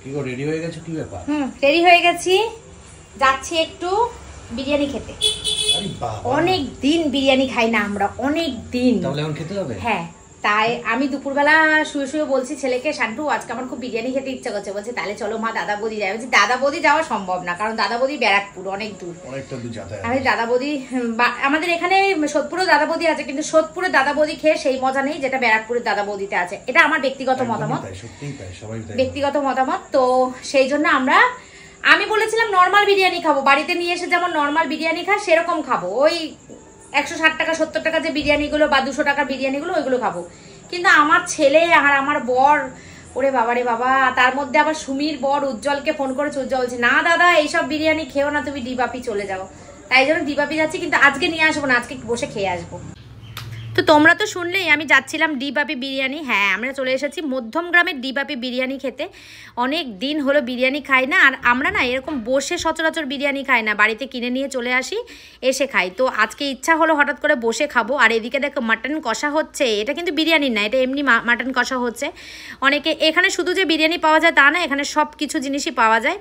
কি গো রেডি হয়ে গেছো কি ব্যাপার? রেডি হয়ে গেছি, যাচ্ছি একটু বিরিয়ানি খেতে। আরে বাবা, অনেক দিন বিরিয়ানি খাই না আমরা, অনেক দিন। তাহলে এখন খেতে হবে? হ্যাঁ, তাই আমি দুপুরবেলা শুয়ে শুয়ে বলছি ছেলেকে, শান্টু আজকে আমার খুব বিরিয়ানি খেতে ইচ্ছা করছে। বলছে তাহলে চলো মা দাদা বৌদি যাই। বলছি দাদা বৌদি যাওয়া সম্ভব না, কারণ দাদা বৌদি ব্যারাকপুর, অনেক দূর, অনেকটা দূর যাতায়াত। আমি দাদা বৌদি আমাদের এখানে সোদপুরে দাদা বৌদি আছে, কিন্তু সোদপুরে দাদা বৌদি খেয়ে সেই মজা নেই যেটা ব্যারাকপুরের দাদা বৌদিতে আছে। এটা আমার ব্যক্তিগত মতামত, ব্যক্তিগত মতামত। তো সেই জন্য আমি বলেছিলাম নর্মাল বিরিয়ানি খাবো, বাড়িতে নিয়ে এসে যেমন নর্মাল বিরিয়ানি খায় সেরকম খাবো, ওই 160 টাকা 70 টাকা যে বিরিয়ানিগুলো বা 200 টাকার বিরিয়ানিগুলো ওইগুলো খাবো। কিন্তু আমার ছেলে আর আমার বর, ওরে বাবা রে বাবা, তার মধ্যে আবার সুমির বর উজ্জ্বলকে ফোন করেছে। উজ্জ্বল বলছে না দাদা এইসব বিরিয়ানি খেও না, তুমি ডিবাপি চলে যাও। তাই জন্য ডিবাপি যাচ্ছি, কিন্তু আজকে নিয়ে আসবো না, আজকে বসে খেয়ে আসবো। তো তোমরা তো শুনলেই আমি যাচ্ছিলাম ডিবাপি বিরিয়ানি। হ্যাঁ, আমরা চলে এসেছি মধ্যমগ্রামের ডিবাপি বিরিয়ানি খেতে। অনেক দিন হলো বিরিয়ানি খাই না, আর আমরা না এরকম বসে সচরাচর বিরিয়ানি খাই না, বাড়িতে কিনে নিয়ে চলে আসি, এসে খাই। তো আজকে ইচ্ছা হলো হঠাৎ করে বসে খাবো। আর এদিকে দেখো মাটন কষা হচ্ছে, এটা কিন্তু বিরিয়ানি না, এটা এমনি মাটন কষা হচ্ছে। অনেকে এখানে শুধু যে বিরিয়ানি পাওয়া যায় তা না, এখানে সব কিছু জিনিসই পাওয়া যায়।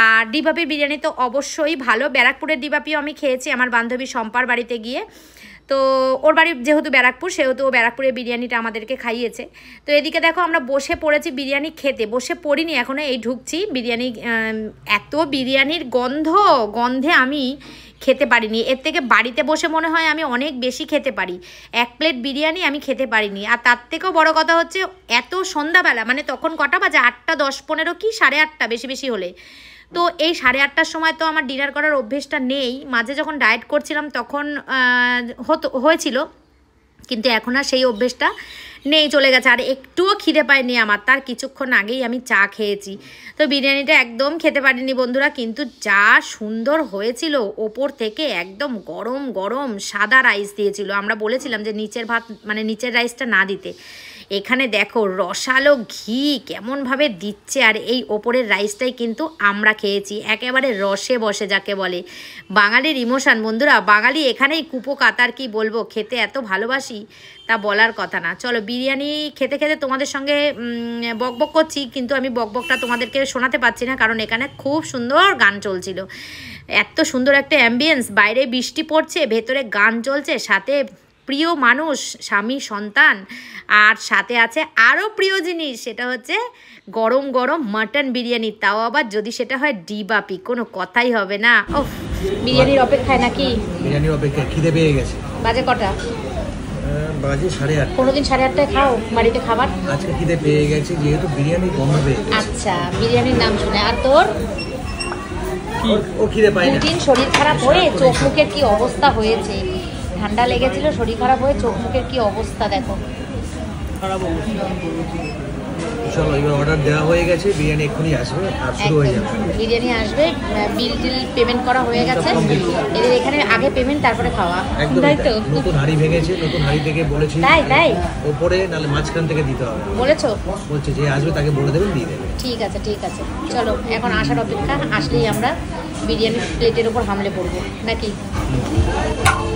আর ডিবাপির বিরিয়ানি তো অবশ্যই ভালো। ব্যারাকপুরের ডিবাপিও আমি খেয়েছি আমার বান্ধবী শম্পার বাড়িতে গিয়ে। তো ওর বাড়ি যেহেতু ব্যারাকপুর, সেহেতু ও ব্যারাকপুরের বিরিয়ানিটা আমাদেরকে খাইয়েছে। তো এদিকে দেখো আমরা বসে পড়েছি বিরিয়ানি খেতে, বসে পড়িনি এখনও, এই ঢুকছি বিরিয়ানি। এত বিরিয়ানির গন্ধে আমি খেতে পারিনি। এর থেকে বাড়িতে বসে মনে হয় আমি অনেক বেশি খেতে পারি। 1 প্লেট বিরিয়ানি আমি খেতে পারিনি। আর তার থেকেও বড় কথা হচ্ছে এত সন্ধ্যাবেলা, মানে তখন কটা বাজে, 8টা 10-15 কি 8:30 বেশি বেশি হলে। তো এই 8:30টার সময় তো আমার ডিনার করার অভ্যেসটা নেই। মাঝে যখন ডায়েট করছিলাম তখন হয়েছিল, কিন্তু এখন আর সেই অভ্যেসটা নেই, চলে গেছে। আর একটুও খিদে পায়নি আমার, তার কিছুক্ষণ আগেই আমি চা খেয়েছি। তো বিরিয়ানিটা একদম খেতে পারিনি বন্ধুরা, কিন্তু যা সুন্দর হয়েছিল। ওপর থেকে একদম গরম গরম সাদা রাইস দিয়েছিল। আমরা বলেছিলাম যে নিচের ভাত, মানে নিচের রাইসটা না দিতে। এখানে দেখো রসালো ঘি কেমনভাবে দিচ্ছে, আর এই ওপরের রাইসটাই কিন্তু আমরা খেয়েছি একেবারে রসে বসে, যাকে বলে বাঙালির ইমোশন বন্ধুরা। বাঙালি এখানেই কুপো কাতার, কি বলবো, খেতে এত ভালোবাসি তা বলার কথা না। চলো বিরিয়ানি খেতে খেতে তোমাদের সঙ্গে বকবক করছি, কিন্তু আমি বকবকটা তোমাদেরকে শোনাতে পারছি না, কারণ এখানে খুব সুন্দর গান চলছিল। এত সুন্দর একটা অ্যাম্বিয়েন্স, বাইরে বৃষ্টি পড়ছে, ভেতরে গান চলছে, সাথে প্রিয় মানুষ, স্বামী সন্তান, আর সাথে আছে আরও প্রিয় জিনিস, সেটা হচ্ছে গরম গরম মাটন বিরিয়ানি, তাও আবার যদি সেটা হয় ডিবাপি, কোনো কথাই হবে না। ও বিরিয়ানির অপেক্ষায় নাকি? বিরিয়ানির অপেক্ষায় খিদে পেয়ে গেছে। বাজে কটা? বাজে 8:30। কোনোদিন 8:30টায় খাও বাড়িতে খাবার? আজকে খিদে পেয়ে গেছে, যেহেতু বিরিয়ানি গন্ধ পেয়ে গেছে। আচ্ছা, বিরিয়ানির নাম শুনে। আর তোর? ও খিদে পায় না। দুদিন শরীর খারাপ হয়ে চোখ মুখের কি অবস্থা হয়েছে, ঠান্ডা লেগেছিল, শরীর খারাপ হয়ে চোখ মুখের কি অবস্থা দেখো। চলো এবার অর্ডার দেওয়া হয়ে গেছে, বিরিয়ানি এক্ষুনি আসবে আর শুরু হয়ে যাবে। বিরিয়ানি আসবে, বিল পেমেন্ট করা হয়ে গেছে এদের এখানে, আগে পেমেন্ট তারপরে খাওয়া। তাই তো। নতুন হাঁড়ি ভেঙেছে, নতুন হাঁড়ি থেকে বলেছি তাই ওপরে নালে মাঝখান থেকে দিতে হবে বলেছো। বলছে যে আসবে তাকে বলে দেবেন, দিয়ে দেবে। ঠিক আছে ঠিক আছে, চলো এখন আসার অপেক্ষা, আসলেই আমরা বিরিয়ানি প্লেটের উপর হামলে পড়বো নাকি।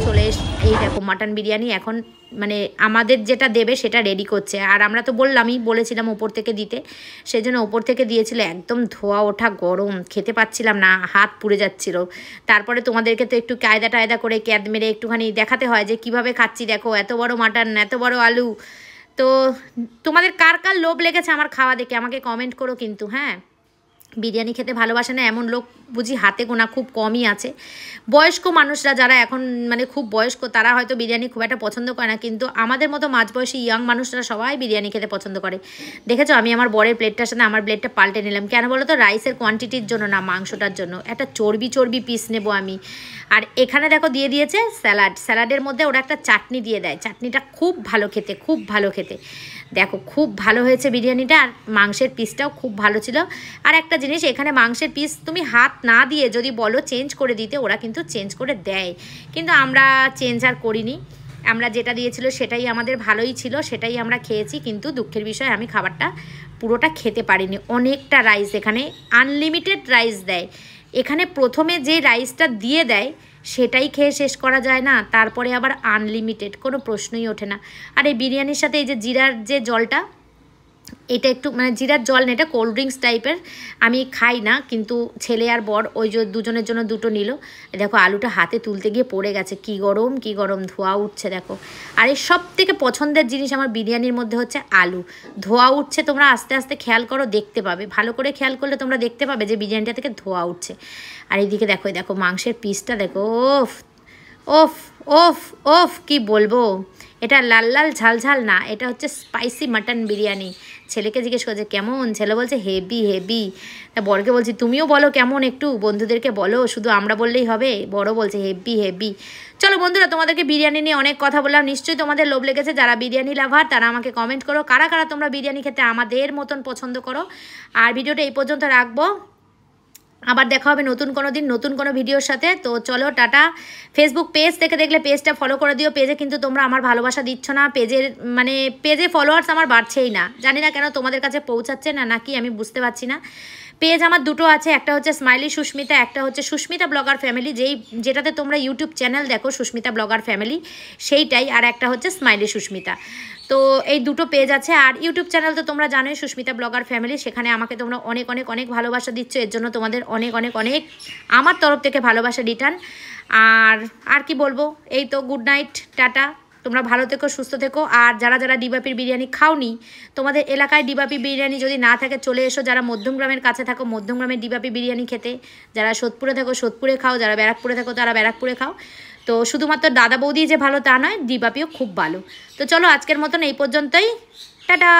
চলে এই দেখো মাটন বিরিয়ানি এখন, মানে আমাদের যেটা দেবে সেটা রেডি করছে। আর আমরা তো বলেছিলাম ওপর থেকে দিতে, সেজন্য ওপর থেকে দিয়েছিল। একদম ধোয়া ওঠা গরম, খেতে পাচ্ছিলাম না, হাত পুড়ে যাচ্ছিল। তারপরে তোমাদেরকে তো একটু কায়দা করে ক্যাদ মেরে একটুখানি দেখাতে হয় যে কিভাবে খাচ্ছি। দেখো এত বড় মাটন, এত বড় আলু। তো তোমাদের কার কার লোভ লেগেছে আমার খাওয়া দেখে আমাকে কমেন্ট করো কিন্তু। হ্যাঁ, বিরিয়ানি খেতে ভালোবাসে না এমন লোক বুঝি হাতে গোনা, খুব কমই আছে। বয়স্ক মানুষরা যারা এখন মানে খুব বয়স্ক, তারা হয়তো বিরিয়ানি খুব একটা পছন্দ করে না, কিন্তু আমাদের মতো মাঝবয়সী ইয়াং মানুষরা সবাই বিরিয়ানি খেতে পছন্দ করে। দেখেছো আমি আমার বরের প্লেটটার সাথে আমার প্লেটটা পাল্টে নিলাম, কেন বলো তো? রাইসের কোয়ান্টিটির জন্য না, মাংসটার জন্য। একটা চর্বি পিস নেবো আমি। আর এখানে দেখো দিয়ে দিয়েছে স্যালাডের মধ্যে ওরা একটা চাটনি দিয়ে দেয়, চাটনিটা খুব ভালো খেতে, খুব ভালো খেতে। দেখো খুব ভালো হয়েছে বিরিয়ানিটা, আর মাংসের পিসটাও খুব ভালো ছিল। আর একটা জিনিস, এখানে মাংসের পিস তুমি হাত না দিয়ে যদি বলো চেঞ্জ করে দিতে, ওরা কিন্তু চেঞ্জ করে দেয়, কিন্তু আমরা চেঞ্জ আর করিনি। আমরা যেটা দিয়েছিল সেটাই আমাদের ভালোই ছিল, সেটাই আমরা খেয়েছি। কিন্তু দুঃখের বিষয় আমি খাবারটা পুরোটা খেতে পারিনি। অনেকটা রাইস, এখানে আনলিমিটেড রাইস দেয়। এখানে প্রথমে যে রাইসটা দিয়ে দেয় সেটাই খেয়ে শেষ করা যায় না, তারপরে আবার আনলিমিটেড, কোনো প্রশ্নই ওঠে না। আর এই বিরিয়ানির সাথে এই যে জিরার যে জলটা, এটা একটু মানে জিরার জল না, এটা কোল্ড ড্রিঙ্কস টাইপের। আমি খাই না, কিন্তু ছেলে আর বর ওই যে দুজনের জন্য দুটো নিল। দেখো আলুটা হাতে তুলতে গিয়ে পড়ে গেছে, কি গরম ধোয়া উঠছে দেখো। আর এই সব থেকে পছন্দের জিনিস আমার বিরিয়ানির মধ্যে হচ্ছে আলু। ধোয়া উঠছে, তোমরা আস্তে আস্তে খেয়াল করো, দেখতে পাবে, ভালো করে খেয়াল করলে তোমরা দেখতে পাবে যে বিরিয়ানিটা থেকে ধোয়া উঠছে। আর এইদিকে দেখো, দেখো মাংসের পিসটা দেখো, ওফ ওফ ওফ ওফ কি বলবো, এটা লাল লাল ঝাল ঝাল না, এটা হচ্ছে স্পাইসি মাটন বিরিয়ানি। ছেলেকে জিজ্ঞেস করছে কেমন, ছেলে বলছে হেভি হেভি। তা বরকে বলছি তুমিও বলো কেমন, একটু বন্ধুদেরকে বলো, শুধু আমরা বললেই হবে। বড় বলছে হেভি হেভি। চলো বন্ধুরা, তোমাদেরকে বিরিয়ানি নিয়ে অনেক কথা বললাম, নিশ্চয়ই তোমাদের লোভ লেগেছে। যারা বিরিয়ানি লাভার তারা আমাকে কমেন্ট করো, কারা কারা তোমরা বিরিয়ানি খেতে আমাদের মতন পছন্দ করো। আর ভিডিওটা এই পর্যন্ত রাখবো, আবার দেখা হবে নতুন কোনো দিন নতুন কোনো ভিডিওর সাথে। তো চলো টাটা। ফেসবুক পেজ থেকে দেখলে পেজটা ফলো করে দিও। পেজে কিন্তু তোমরা আমার ভালোবাসা দিচ্ছ না, পেজের মানে পেজে ফলোয়ার্স আমার বাড়ছেই না, জানি না কেন তোমাদের কাছে পৌঁছাচ্ছে না নাকি আমি বুঝতে পারছি না। পেজ আমার দুটো আছে, একটা হচ্ছে স্মাইলি সুস্মিতা, একটা হচ্ছে সুস্মিতা ব্লগার ফ্যামিলি, যেটাতে তোমরা ইউটিউব চ্যানেল দেখো সুস্মিতা ব্লগার ফ্যামিলি সেইটাই, আর একটা হচ্ছে স্মাইলি সুস্মিতা। তো এই দুটো পেজ আছে। আর ইউটিউব চ্যানেল তো তোমরা জানোই সুস্মিতা ব্লগার ফ্যামিলি, সেখানে আমাকে তোমরা অনেক অনেক অনেক ভালোবাসা দিচ্ছ, এর জন্য তোমাদের অনেক অনেক অনেক আমার তরফ থেকে ভালোবাসা রিটার্ন। আর কি বলবো, এই তো গুড নাইট, টাটা। তোমরা ভালো থেকো, সুস্থ থেকো। আর যারা যারা ডিবাপির বিরিয়ানি খাওনি, তোমাদের এলাকায় ডিবাপি বিরিয়ানি যদি না থাকে চলে এসো। যারা মধ্যমগ্রামের কাছে থাকো মধ্যমগ্রামের ডিবাপি বিরিয়ানি খেতে, যারা সোদপুরে থাকো সোদপুরে খাও, যারা ব্যারাকপুরে থাকো তারা ব্যারাকপুরে খাও। তো শুধুমাত্র দাদা বৌদি যে ভালো তা নয়, ডিবাপিও খুব ভালো। তো চলো আজকের মতন এই পর্যন্তই, টাটা।